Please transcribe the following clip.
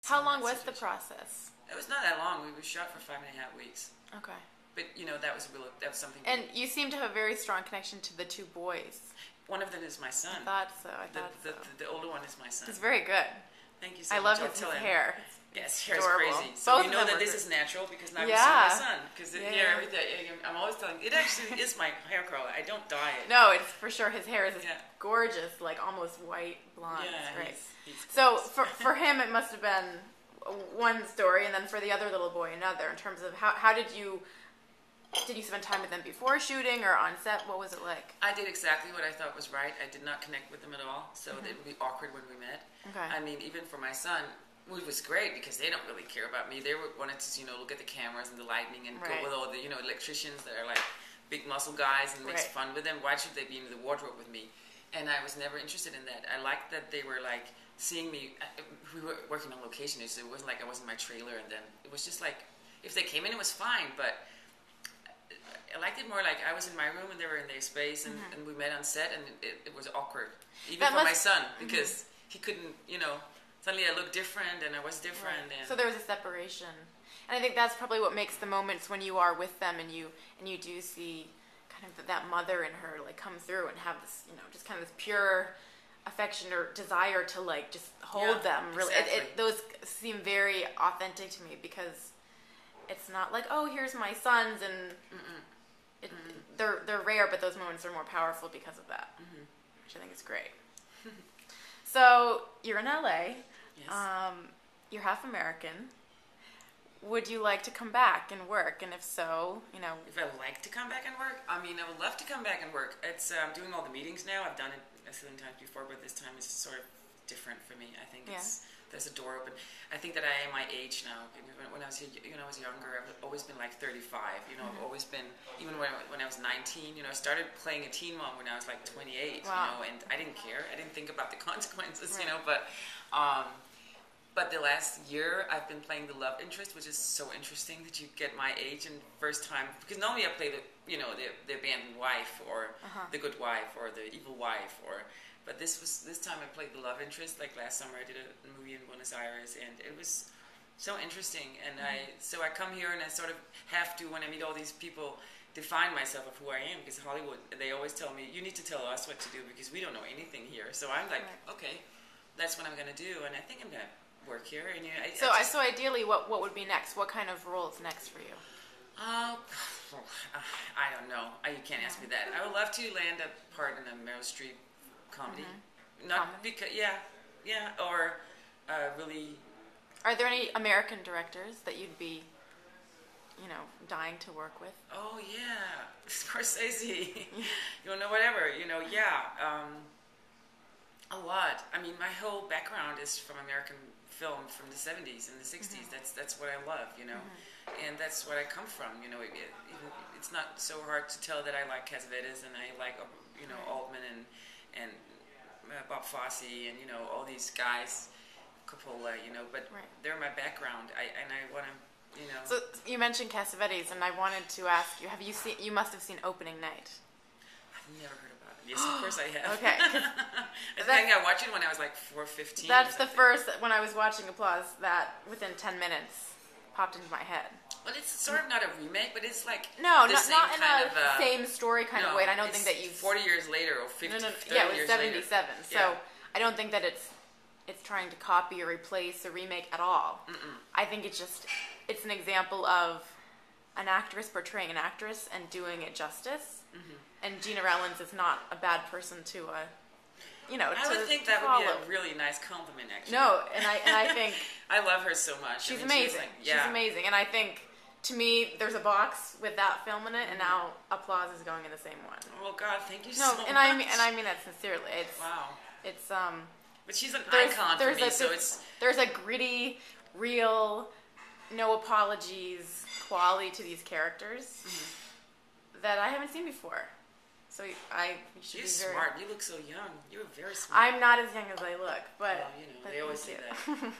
How long was the process? It was not that long. We were shot for 5.5 weeks. Okay. But that was something. And you seem to have a very strong connection to the two boys. One of them is my son. I thought so. The older one is my son. He's very good. Thank you so much. I love his hair. Yes, hair is adorable. crazy. So you know that this is natural because now you see my son. Because everything. I'm always telling. It actually is my hair curl. I don't dye it. No, it's for sure. His hair is gorgeous, like almost white blonde. Yeah, it's great. He's so for him, it must have been one story, and then for the other little boy, another. In terms of how did you spend time with them before shooting or on set? What was it like? I did exactly what I thought was right. I did not connect with them at all, so it would be awkward when we met. Okay. I mean, even for my son, it was great because they don't really care about me. They wanted to, look at the cameras and the lighting and go with all the, electricians that are like big muscle guys and makes fun with them. Why should they be in the wardrobe with me? And I was never interested in that. I liked that they were like seeing me. We were working on location, so it wasn't like I was in my trailer, and then it was just like if they came in, it was fine, but I liked it more like I was in my room and they were in their space, and we met on set, and it was awkward, even for my son, because he couldn't, suddenly I looked different and I was different. Right. And so there was a separation, and I think that's probably what makes the moments when you are with them and you do see kind of that mother in her like come through and have this, just kind of this pure affection or desire to like just hold them. Really, exactly. Those seem very authentic to me because it's not like, oh, here's my sons and. They're rare, but those moments are more powerful because of that, which I think is great. So you're in LA. Yes. You're half American. Would you like to come back and work? And if so, If I like to come back and work, I mean, I would love to come back and work. It's I'm doing all the meetings now. I've done it a million times before, but this time it's sort of different for me. I think there's a door open. I think that I am my age now. When I was younger, I've always been like 35. I've always been, even when I was 19. I started playing a teen mom when I was like 28. Wow. And I didn't care. I didn't think about the consequences. Right. But the last year I've been playing the love interest, which is so interesting that you get my age and first time, because normally I play the abandoned wife or the good wife or the evil wife but this time I played the love interest. Like last summer I did a movie in Buenos Aires and it was so interesting. And so I come here and I sort of have to, when I meet all these people, define myself of who I am, because Hollywood, they always tell me, you need to tell us what to do because we don't know anything here. So I'm like, okay, that's what I'm going to do. And I think I'm going to work here. And so ideally, what would be next? What kind of role is next for you? I don't know. You can't ask me that. I would love to land a part in a Meryl Streep comedy. Not because, or really. Are there any American directors that you'd be, dying to work with? Oh yeah, Scorsese. Whatever. A lot. I mean, my whole background is from American film from the 70s and the 60s. That's what I love, and that's where I come from. It's not so hard to tell that I like Cassavetes and I like Altman and Bob Fosse and all these guys, Coppola, but they're my background. I want to. So you mentioned Cassavetes, and I wanted to ask you: you must have seen Opening Night? I've never heard about it. Yes, of course I have. Okay. I think I watched it when I was like 15. That's the first, when I was watching Applause, that within 10 minutes popped into my head. Well, it's sort of not a remake, but it's like not in a same story kind of way. And I don't think that you 40 years later or 50. No. 30 Yeah, it was years 77. Later. So I don't think that it's trying to copy or replace a remake at all. I think it's an example of an actress portraying an actress and doing it justice. And Gina Rowlands is not a bad person to I would think that would be a really nice compliment, actually. No, and I think I love her so much. She's amazing. She's amazing, and I think to me there's a box with that film in it, and now Applause is going in the same one. Oh God, thank you so much. And I mean that sincerely. Wow. It's But she's an icon for me, there's a gritty, real, no apologies quality to these characters that I haven't seen before. So you should be smart. You look so young. You're very smart. I'm not as young as I look, but they always say that.